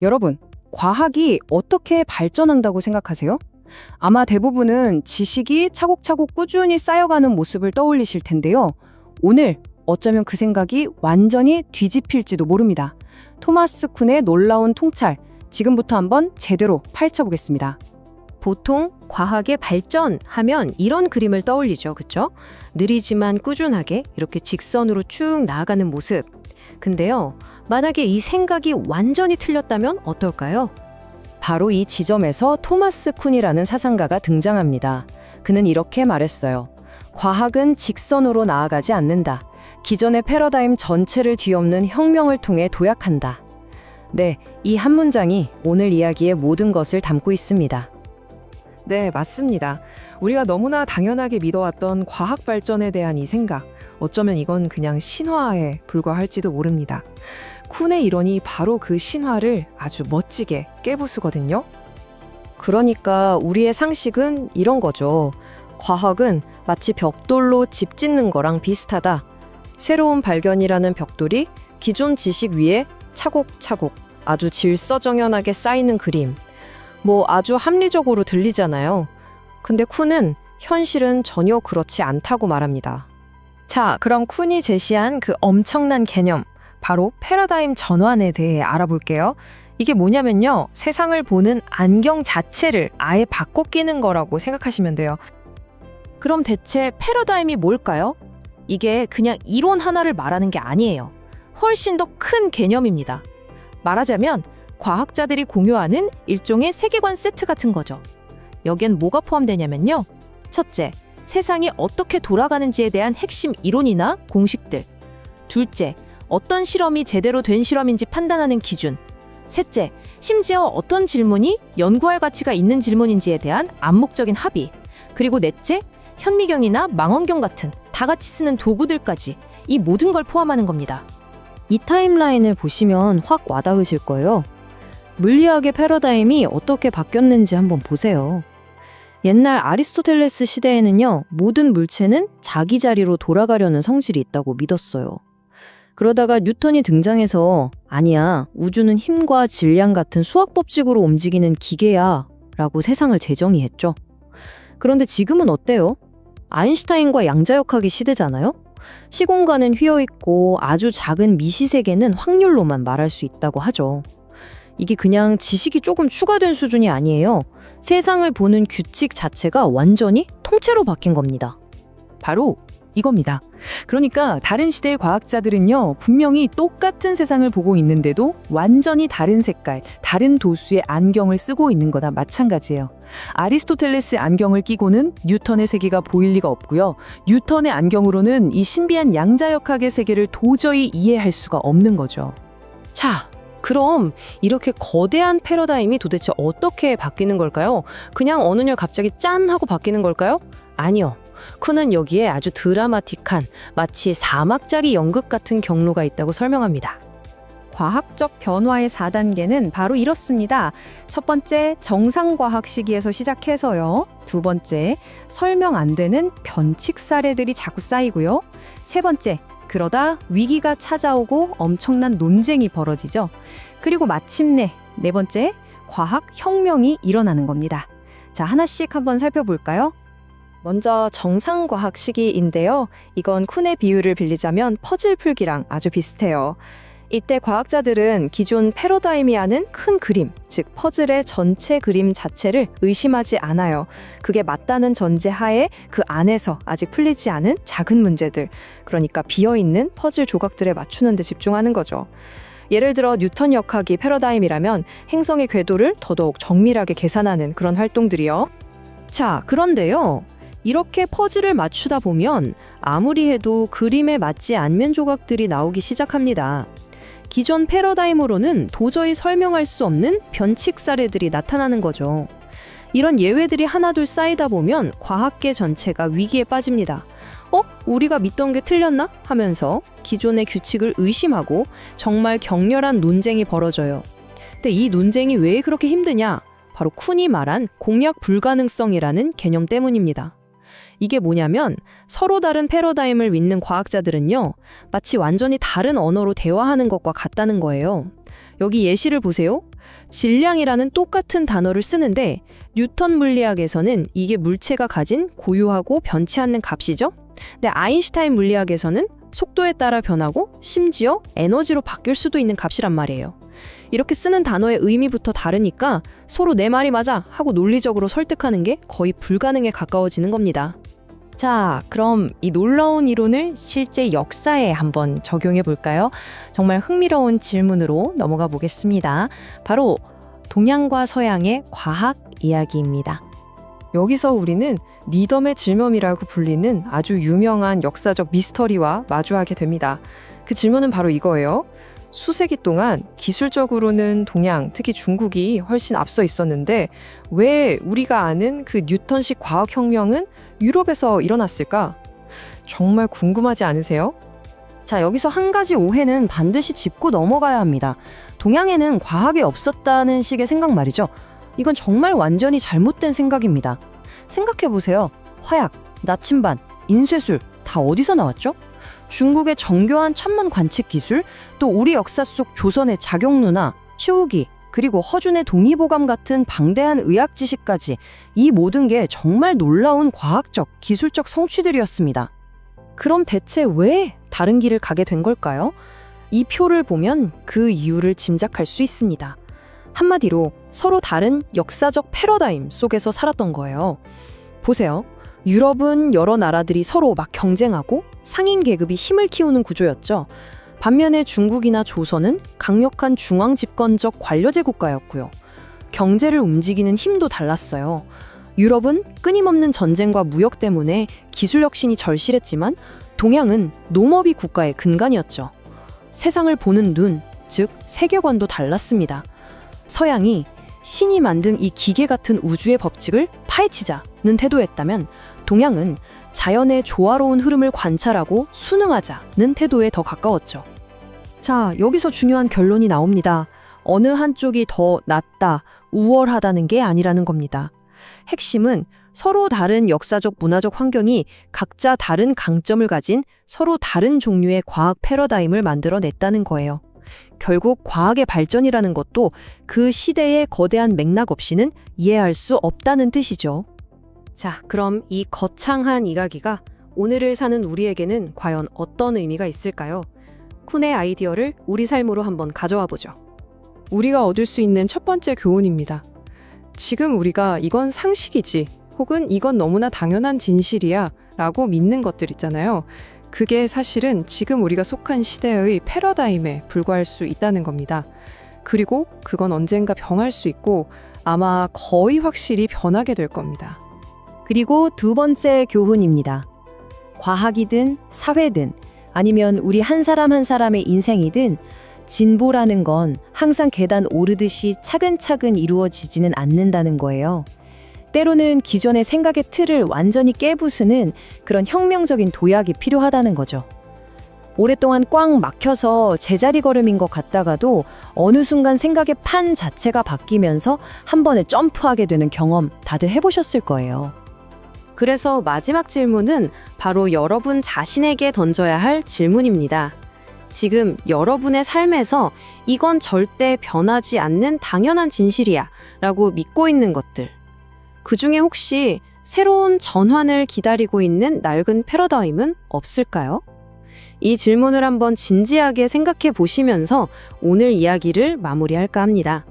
여러분, 과학이 어떻게 발전한다고 생각하세요? 아마 대부분은 지식이 차곡차곡 꾸준히 쌓여가는 모습을 떠올리실 텐데요. 오늘 어쩌면 그 생각이 완전히 뒤집힐지도 모릅니다. 토마스 쿤의 놀라운 통찰, 지금부터 한번 제대로 파헤쳐보겠습니다. 보통 과학의 발전하면 이런 그림을 떠올리죠. 그쵸? 느리지만 꾸준하게 이렇게 직선으로 쭉 나아가는 모습. 근데요, 만약에 이 생각이 완전히 틀렸다면 어떨까요? 바로 이 지점에서 토마스 쿤이라는 사상가가 등장합니다. 그는 이렇게 말했어요. 과학은 직선으로 나아가지 않는다. 기존의 패러다임 전체를 뒤엎는 혁명을 통해 도약한다. 네, 이 한 문장이 오늘 이야기의 모든 것을 담고 있습니다. 네, 맞습니다. 우리가 너무나 당연하게 믿어왔던 과학 발전에 대한 이 생각, 어쩌면 이건 그냥 신화에 불과할지도 모릅니다. 쿤의 이론이 바로 그 신화를 아주 멋지게 깨부수거든요. 그러니까 우리의 상식은 이런 거죠. 과학은 마치 벽돌로 집 짓는 거랑 비슷하다. 새로운 발견이라는 벽돌이 기존 지식 위에 차곡차곡 아주 질서정연하게 쌓이는 그림. 뭐 아주 합리적으로 들리잖아요. 근데 쿤은 현실은 전혀 그렇지 않다고 말합니다. 자, 그럼 쿤이 제시한 그 엄청난 개념, 바로 패러다임 전환에 대해 알아볼게요. 이게 뭐냐면요, 세상을 보는 안경 자체를 아예 바꿔 끼는 거라고 생각하시면 돼요. 그럼 대체 패러다임이 뭘까요? 이게 그냥 이론 하나를 말하는 게 아니에요. 훨씬 더 큰 개념입니다. 말하자면 과학자들이 공유하는 일종의 세계관 세트 같은 거죠. 여기엔 뭐가 포함되냐면요. 첫째, 세상이 어떻게 돌아가는지에 대한 핵심 이론이나 공식들. 둘째, 어떤 실험이 제대로 된 실험인지 판단하는 기준. 셋째, 심지어 어떤 질문이 연구할 가치가 있는 질문인지에 대한 암묵적인 합의. 그리고 넷째, 현미경이나 망원경 같은 다 같이 쓰는 도구들까지 이 모든 걸 포함하는 겁니다. 이 타임라인을 보시면 확 와닿으실 거예요. 물리학의 패러다임이 어떻게 바뀌었는지 한번 보세요. 옛날 아리스토텔레스 시대에는요, 모든 물체는 자기 자리로 돌아가려는 성질이 있다고 믿었어요. 그러다가 뉴턴이 등장해서 아니야, 우주는 힘과 질량 같은 수학 법칙으로 움직이는 기계야 라고 세상을 재정의했죠. 그런데 지금은 어때요? 아인슈타인과 양자역학의 시대잖아요? 시공간은 휘어있고 아주 작은 미시세계는 확률로만 말할 수 있다고 하죠. 이게 그냥 지식이 조금 추가된 수준이 아니에요. 세상을 보는 규칙 자체가 완전히 통째로 바뀐 겁니다. 바로 이겁니다. 그러니까 다른 시대의 과학자들은요, 분명히 똑같은 세상을 보고 있는데도 완전히 다른 색깔, 다른 도수의 안경을 쓰고 있는 거나 마찬가지예요. 아리스토텔레스 안경을 끼고는 뉴턴의 세계가 보일 리가 없고요. 뉴턴의 안경으로는 이 신비한 양자역학의 세계를 도저히 이해할 수가 없는 거죠. 자, 그럼 이렇게 거대한 패러다임이 도대체 어떻게 바뀌는 걸까요? 그냥 어느 날 갑자기 짠 하고 바뀌는 걸까요? 아니요. 쿤은 여기에 아주 드라마틱한 마치 사막자리 연극 같은 경로가 있다고 설명합니다. 과학적 변화의 4단계는 바로 이렇습니다. 첫 번째, 정상과학 시기에서 시작해서요. 두 번째, 설명 안 되는 변칙 사례들이 자꾸 쌓이고요. 세 번째, 그러다 위기가 찾아오고 엄청난 논쟁이 벌어지죠. 그리고 마침내 네 번째, 과학 혁명이 일어나는 겁니다. 자, 하나씩 한번 살펴볼까요? 먼저 정상과학 시기인데요. 이건 쿤의 비유를 빌리자면 퍼즐 풀기랑 아주 비슷해요. 이때 과학자들은 기존 패러다임이 하는 큰 그림, 즉 퍼즐의 전체 그림 자체를 의심하지 않아요. 그게 맞다는 전제하에 그 안에서 아직 풀리지 않은 작은 문제들, 그러니까 비어있는 퍼즐 조각들에 맞추는 데 집중하는 거죠. 예를 들어 뉴턴 역학이 패러다임이라면 행성의 궤도를 더더욱 정밀하게 계산하는 그런 활동들이요. 자, 그런데요. 이렇게 퍼즐을 맞추다 보면 아무리 해도 그림에 맞지 않는 조각들이 나오기 시작합니다. 기존 패러다임으로는 도저히 설명할 수 없는 변칙 사례들이 나타나는 거죠. 이런 예외들이 하나둘 쌓이다 보면 과학계 전체가 위기에 빠집니다. 우리가 믿던 게 틀렸나? 하면서 기존의 규칙을 의심하고 정말 격렬한 논쟁이 벌어져요. 근데 이 논쟁이 왜 그렇게 힘드냐? 바로 쿤이 말한 공약 불가능성이라는 개념 때문입니다. 이게 뭐냐면 서로 다른 패러다임을 믿는 과학자들은요, 마치 완전히 다른 언어로 대화하는 것과 같다는 거예요. 여기 예시를 보세요. 질량이라는 똑같은 단어를 쓰는데 뉴턴 물리학에서는 이게 물체가 가진 고유하고 변치 않는 값이죠. 근데 아인슈타인 물리학에서는 속도에 따라 변하고 심지어 에너지로 바뀔 수도 있는 값이란 말이에요. 이렇게 쓰는 단어의 의미부터 다르니까 서로 내 말이 맞아 하고 논리적으로 설득하는 게 거의 불가능에 가까워지는 겁니다. 자, 그럼 이 놀라운 이론을 실제 역사에 한번 적용해 볼까요? 정말 흥미로운 질문으로 넘어가 보겠습니다. 바로 동양과 서양의 과학 이야기입니다. 여기서 우리는 니덤의 질문이라고 불리는 아주 유명한 역사적 미스터리와 마주하게 됩니다. 그 질문은 바로 이거예요. 수세기 동안 기술적으로는 동양, 특히 중국이 훨씬 앞서 있었는데 왜 우리가 아는 그 뉴턴식 과학혁명은 유럽에서 일어났을까? 정말 궁금하지 않으세요? 자, 여기서 한 가지 오해는 반드시 짚고 넘어가야 합니다. 동양에는 과학이 없었다는 식의 생각 말이죠. 이건 정말 완전히 잘못된 생각입니다. 생각해보세요. 화약, 나침반, 인쇄술 다 어디서 나왔죠? 중국의 정교한 천문 관측 기술, 또 우리 역사 속 조선의 자경루나 치우기, 그리고 허준의 동의보감 같은 방대한 의학 지식까지 이 모든 게 정말 놀라운 과학적, 기술적 성취들이었습니다. 그럼 대체 왜 다른 길을 가게 된 걸까요? 이 표를 보면 그 이유를 짐작할 수 있습니다. 한마디로 서로 다른 역사적 패러다임 속에서 살았던 거예요. 보세요. 유럽은 여러 나라들이 서로 막 경쟁하고 상인 계급이 힘을 키우는 구조였죠. 반면에 중국이나 조선은 강력한 중앙 집권적 관료제 국가였고요. 경제를 움직이는 힘도 달랐어요. 유럽은 끊임없는 전쟁과 무역 때문에 기술 혁신이 절실했지만 동양은 농업이 국가의 근간이었죠. 세상을 보는 눈, 즉 세계관도 달랐습니다. 서양이 신이 만든 이 기계 같은 우주의 법칙을 파헤치자는 태도였다면 동양은 자연의 조화로운 흐름을 관찰하고 순응하자는 태도에 더 가까웠죠. 자, 여기서 중요한 결론이 나옵니다. 어느 한쪽이 더 낫다, 우월하다는 게 아니라는 겁니다. 핵심은 서로 다른 역사적 문화적 환경이 각자 다른 강점을 가진 서로 다른 종류의 과학 패러다임을 만들어냈다는 거예요. 결국 과학의 발전이라는 것도 그 시대의 거대한 맥락 없이는 이해할 수 없다는 뜻이죠. 자, 그럼 이 거창한 이야기가 오늘을 사는 우리에게는 과연 어떤 의미가 있을까요? 쿤의 아이디어를 우리 삶으로 한번 가져와 보죠. 우리가 얻을 수 있는 첫 번째 교훈입니다. 지금 우리가 이건 상식이지, 혹은 이건 너무나 당연한 진실이야 라고 믿는 것들 있잖아요. 그게 사실은 지금 우리가 속한 시대의 패러다임에 불과할 수 있다는 겁니다. 그리고 그건 언젠가 변할 수 있고 아마 거의 확실히 변하게 될 겁니다. 그리고 두 번째 교훈입니다. 과학이든 사회든 아니면 우리 한 사람 한 사람의 인생이든 진보라는 건 항상 계단 오르듯이 차근차근 이루어지지는 않는다는 거예요. 때로는 기존의 생각의 틀을 완전히 깨부수는 그런 혁명적인 도약이 필요하다는 거죠. 오랫동안 꽉 막혀서 제자리 걸음인 것 같다가도 어느 순간 생각의 판 자체가 바뀌면서 한 번에 점프하게 되는 경험 다들 해보셨을 거예요. 그래서 마지막 질문은 바로 여러분 자신에게 던져야 할 질문입니다. 지금 여러분의 삶에서 이건 절대 변하지 않는 당연한 진실이야 라고 믿고 있는 것들. 그 중에 혹시 새로운 전환을 기다리고 있는 낡은 패러다임은 없을까요? 이 질문을 한번 진지하게 생각해 보시면서 오늘 이야기를 마무리할까 합니다.